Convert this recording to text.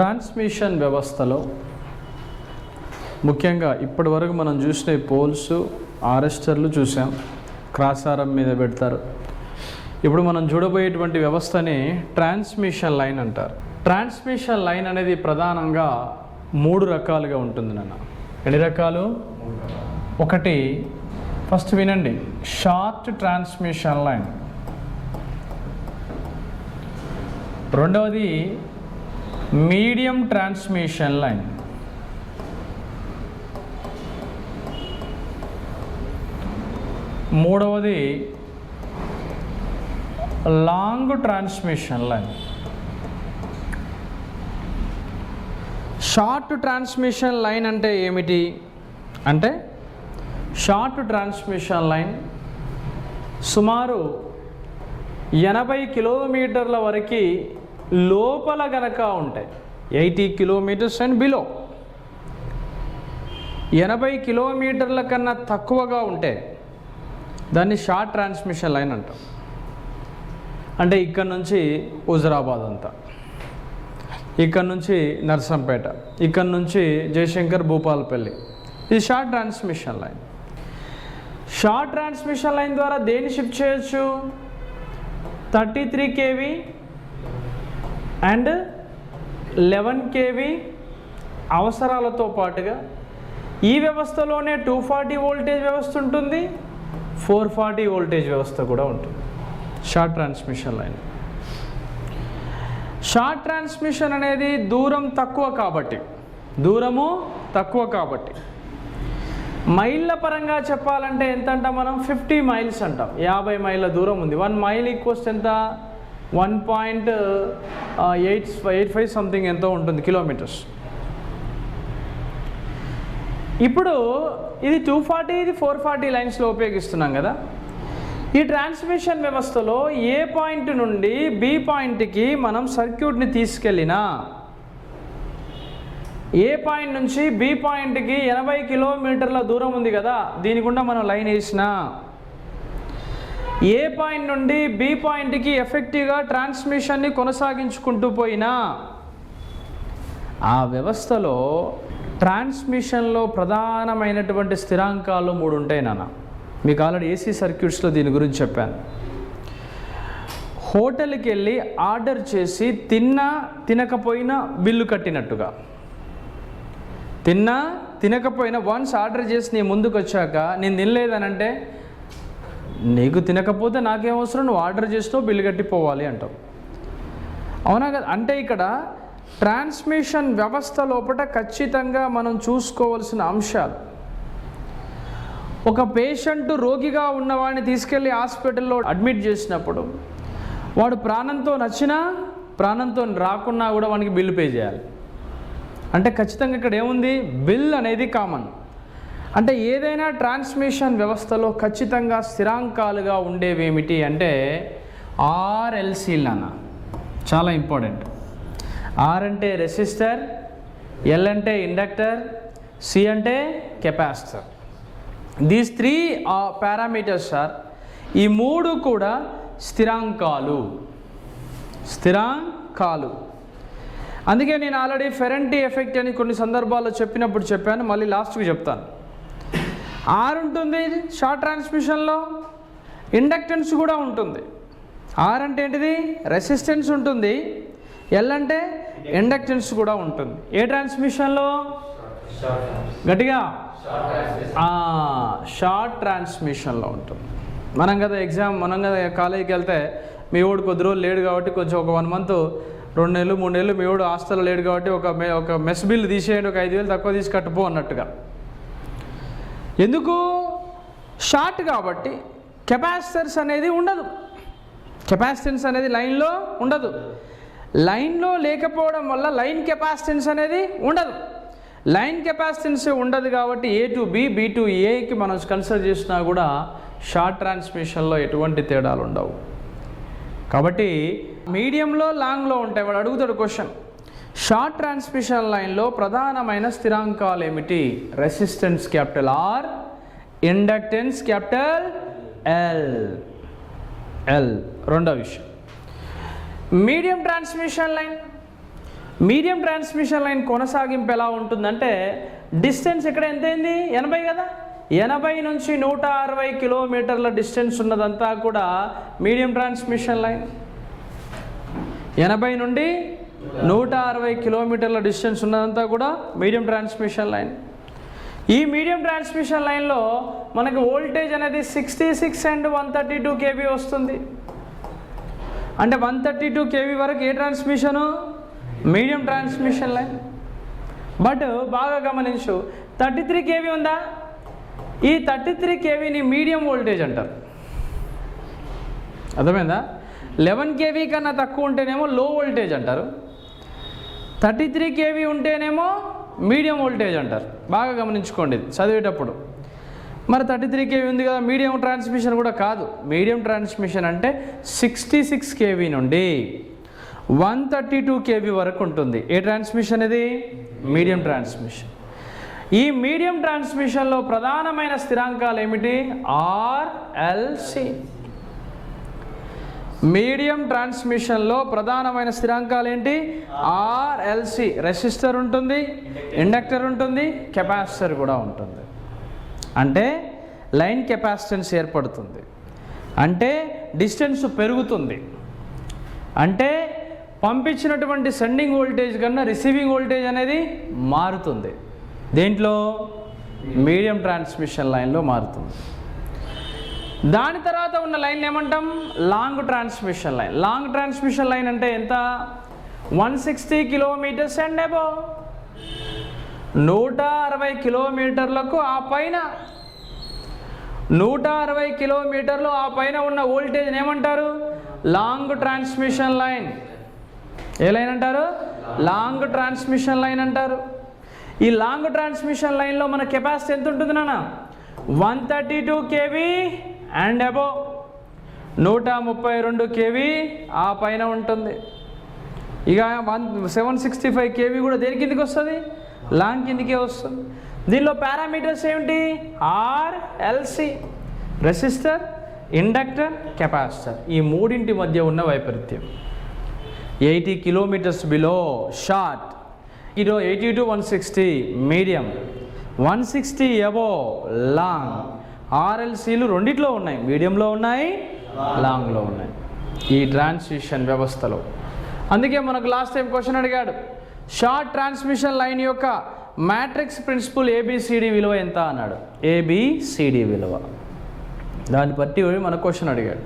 Transmission వ్యవస్థలో ముఖ్యంగా ఇప్పటి వరకు మనం చూసిన పోల్స్ ఆరెస్టర్లు చూసాం, క్రాస్ ఆరం మీద పెడతారు. ఇప్పుడు మనం చూడబోయేటువంటి వ్యవస్థని ట్రాన్స్మిషన్ లైన్ అంటారు. ట్రాన్స్మిషన్ లైన్ అనేది ప్రధానంగా 3 రకాలుగా ఉంటుంది నాన్న. ఎన్ని రకాలు? ఒకటి, ఫస్ట్ వినండి, షార్ట్ ట్రాన్స్మిషన్ లైన్. రెండవది మీడియం ట్రాన్స్మిషన్ లైన్. మూడవది long transmission line. Short transmission line అంటే ఏమిటి అంటే, షార్ట్ ట్రాన్స్మిషన్ లైన్ సుమారు 80 కిలోమీటర్ల వరకు లోపల గనక ఉంటాయి, 80 కిలోమీటర్స్ అండ్ బిలో. 80 కిలోమీటర్ల కన్నా తక్కువగా ఉంటే దాన్ని షార్ట్ ట్రాన్స్మిషన్ లైన్ అంటాం. అంటే ఇక్కడ నుంచి హుజరాబాద్ అంతా, ఇక్కడ నుంచి నర్సంపేట, ఇక్కడ నుంచి జయశంకర్ భూపాలపల్లి, ఇది short transmission line. Short transmission line ద్వారా దేన్ని షిఫ్ట్ చేయొచ్చు? 33 kV అండ్ 11 kV అవసరాలతో పాటుగా ఈ వ్యవస్థలోనే 240 వోల్టేజ్ వ్యవస్థ ఉంటుంది, 440 వోల్టేజ్ వ్యవస్థ కూడా ఉంటుంది. Short transmission line. Short transmission అనేది దూరము తక్కువ కాబట్టి మైళ్ళ పరంగా చెప్పాలంటే ఎంత అంటాం మనం? 50 మైల్స్ అంటాం. 50 మైళ్ళ దూరం ఉంది. 1 మైల్ ఈక్వల్స్ ఎంత? 1.85 సంథింగ్ ఎంతో ఉంటుంది కిలోమీటర్స్. ఇప్పుడు ఇది 240, ఇది 440 లైన్స్లో ఉపయోగిస్తున్నాం కదా. ఈ ట్రాన్స్మిషన్ వ్యవస్థలో ఏ పాయింట్ నుండి బి పాయింట్కి మనం సర్క్యూట్ని తీసుకెళ్ళినా, ఏ పాయింట్ నుంచి బి పాయింట్కి 80 కిలోమీటర్ల దూరం ఉంది కదా, దీని గుండా మనం లైన్ వేసినా, ఏ పాయింట్ నుండి బి పాయింట్కి ఎఫెక్టివ్గా ట్రాన్స్మిషన్ని కొనసాగించుకుంటూ పోయినా, ఆ వ్యవస్థలో ట్రాన్స్మిషన్లో ప్రధానమైనటువంటి స్థిరాంకాలు 3 ఉంటాయి నాన్న. మీకు ఆల్రెడీ ఏసీ సర్క్యూట్స్లో దీని గురించి చెప్పాను. హోటల్కి వెళ్ళి ఆర్డర్ చేసి తిన్నా తినకపోయినా బిల్లు కట్టినట్టుగా, తిన్నా తినకపోయినా వన్స్ ఆర్డర్ చేసి నీ ముందుకు వచ్చాక నేను తినలేదనంటే, నీకు తినకపోతే నాకేం అవసరం, నువ్వు ఆర్డర్ చేస్తావు, బిల్లు కట్టిపోవాలి అంటావు. అవునా కదా? అంటే ఇక్కడ ట్రాన్స్మిషన్ వ్యవస్థ లోపల ఖచ్చితంగా మనం చూసుకోవాల్సిన అంశాలు. ఒక పేషెంట్ రోగిగా ఉన్నవాడిని తీసుకెళ్ళి హాస్పిటల్లో అడ్మిట్ చేసినప్పుడు వాడు ప్రాణంతో నచ్చినా ప్రాణంతో రాకున్నా కూడా వానికి బిల్లు పే చేయాలి. అంటే ఖచ్చితంగా ఇక్కడ ఏముంది? బిల్ అనేది కామన్. అంటే ఏదైనా ట్రాన్స్మిషన్ వ్యవస్థలో ఖచ్చితంగా స్థిరాంకాలుగా ఉండేవేమిటి అంటే ఆర్ఎల్సీలు అన్న. చాలా ఇంపార్టెంట్. ఆర్ అంటే రెసిస్టర్, ఎల్ అంటే ఇండక్టర్, సి అంటే కెపాసిటర్. These 3 parameters sir. ఈ 3 కూడా స్థిరాంకాలు. అందుకే నేను ఆల్రెడీ ఫెరెంటీ ఎఫెక్ట్ అని కొన్ని సందర్భాల్లో చెప్పినప్పుడు చెప్పాను, మళ్ళీ లాస్ట్కి చెప్తాను. ఆర్ ఉంటుంది షార్ట్ ట్రాన్స్మిషన్లో, ఇండక్టెన్స్ కూడా ఉంటుంది. ఆర్ అంటే ఏంటిది? రెసిస్టెన్స్ ఉంటుంది. ఎల్ అంటే ఇండక్టెన్స్ కూడా ఉంటుంది. ఏ ట్రాన్స్మిషన్లో? గట్టిగా షార్ట్ ట్రాన్స్మిషన్లో ఉంటుంది. మనం కదా కాలేజీకి వెళ్తే మీ వాడు కొద్ది రోజులు లేడు కాబట్టి కొంచెం ఒక 1 మంత్ 2 నెలలు 3 నెలలు మీ వాడు హాస్టల్లో లేడు కాబట్టి ఒక మెస్ బిల్ తీసేయండి, ఒక 5,000 తక్కువ తీసి కట్టుపో అన్నట్టుగా. ఎందుకు? షార్ట్ కాబట్టి కెపాసిటర్స్ అనేది ఉండదు. కెపాసిటెన్స్ అనేది లైన్లో ఉండదు. లైన్లో లేకపోవడం వల్ల లైన్ కెపాసిటెన్స్ అనేది ఉండదు. లైన్ కెపాసిటెన్స్ ఉండదు కాబట్టి A to be, B to ఏకి మనం కన్సిడర్ చేసినా కూడా షార్ట్ ట్రాన్స్మిషన్లో ఎటువంటి తేడాలు ఉండవు. కాబట్టి మీడియంలో లాంగ్లో ఉంటాయి. వాడు అడుగుతాడు క్వశ్చన్, షార్ట్ ట్రాన్స్మిషన్ లైన్లో ప్రధానమైన స్థిరాంకాలు ఏమిటి? Resistance capital R, inductance capital L. రెండో విషయం, medium transmission line. Medium transmission line కొనసాగింపు ఎలా ఉంటుందంటే డిస్టెన్స్ ఇక్కడ ఎంత అయింది 80 కదా, 80 నుంచి 160 కిలోమీటర్ల డిస్టెన్స్ ఉన్నదంతా కూడా మీడియం ట్రాన్స్మిషన్ లైన్. 80 నుండి 160 కిలోమీటర్ల డిస్టెన్స్ ఉన్నదంతా కూడా మీడియం ట్రాన్స్మిషన్ లైన్. ఈ మీడియం ట్రాన్స్మిషన్ లైన్లో మనకి వోల్టేజ్ అనేది 66 అండ్ 132 kV వస్తుంది. అంటే 132 kV వరకు ఏ transmission? Medium transmission line. But బాగా గమనించు, 33 kV ఉందా? ఈ 33 kVని మీడియం వోల్టేజ్ అంటారు. అర్థమైందా? 11 kV కన్నా తక్కువ ఉంటేనేమో లో వోల్టేజ్ అంటారు, 33 kV ఉంటేనేమో మీడియం వోల్టేజ్ అంటారు. బాగా గమనించుకోండి చదివేటప్పుడు. మరి 33 kV ఉంది కదా, మీడియం ట్రాన్స్మిషన్ కూడా కాదు. మీడియం ట్రాన్స్మిషన్ అంటే 66 kV నుండి 132 kV వరకు ఉంటుంది. ఏ ట్రాన్స్మిషన్ ఇది? Medium transmission. ఈ మీడియం ట్రాన్స్మిషన్లో ప్రధానమైన స్థిరాంకాలు ఏమిటి? ఆర్ఎల్సి. మీడియం ట్రాన్స్మిషన్లో ప్రధానమైన స్థిరాంకాలు ఏంటి? ఆర్ఎల్సి. రెసిస్టర్ ఉంటుంది, ఇండక్టర్ ఉంటుంది, కెపాసిటర్ కూడా ఉంటుంది. అంటే లైన్ కెపాసిటెన్స్ ఏర్పడుతుంది, అంటే డిస్టెన్స్ పెరుగుతుంది, అంటే పంపించినటువంటి సెండింగ్ వోల్టేజ్ కన్నా రిసీవింగ్ వోల్టేజ్ అనేది మారుతుంది. దేంట్లో? మీడియం ట్రాన్స్మిషన్ లైన్లో మారుతుంది. దాని తర్వాత ఉన్న లైన్ ఏమంటాం? Long transmission line. Long transmission line అంటే ఎంత? 160 కిలోమీటర్స్ అండ్ అబోవ్. 160 కిలోమీటర్లకు ఆ పైన, 160 కిలోమీటర్లు ఆ పైన ఉన్న వోల్టేజ్ ఏమంటారు? Long transmission line. ఏ లైన్ అంటారు? లాంగ్ ట్రాన్స్మిషన్ లైన్ అంటారు. ఈ లాంగ్ ట్రాన్స్మిషన్ లైన్లో మన కెపాసిటీ ఎంత ఉంటుంది నాన్న? 132 kV అండ్ అబోవ్. 132 kV ఆ పైన ఉంటుంది. ఇక 765 kV కూడా దేని కిందకి వస్తుంది? లాంగ్ కిందకే వస్తుంది. దీనిలో పారామీటర్స్ ఏమిటి? ఆర్ఎల్సి. Resistor, inductor, capacitor. ఈ మూడింటి మధ్య ఉన్న వైపరీత్యం. 80 kilometres below short, 80 to 160 medium, 160 above long. ఆర్ఎల్సీలు రెండిట్లో ఉన్నాయి, మీడియంలో ఉన్నాయి, లాంగ్లో ఉన్నాయి ఈ ట్రాన్స్మిషన్ వ్యవస్థలో. అందుకే మనకు లాస్ట్ టైం క్వశ్చన్ అడిగాడు, షార్ట్ ట్రాన్స్మిషన్ లైన్ యొక్క మ్యాట్రిక్స్ ప్రిన్సిపల్ ఏబిసిడి విలువ ఎంత అన్నాడు. ఏబిసిడి విలువ, దాన్ని బట్టి మన క్వశ్చన్ అడిగాడు.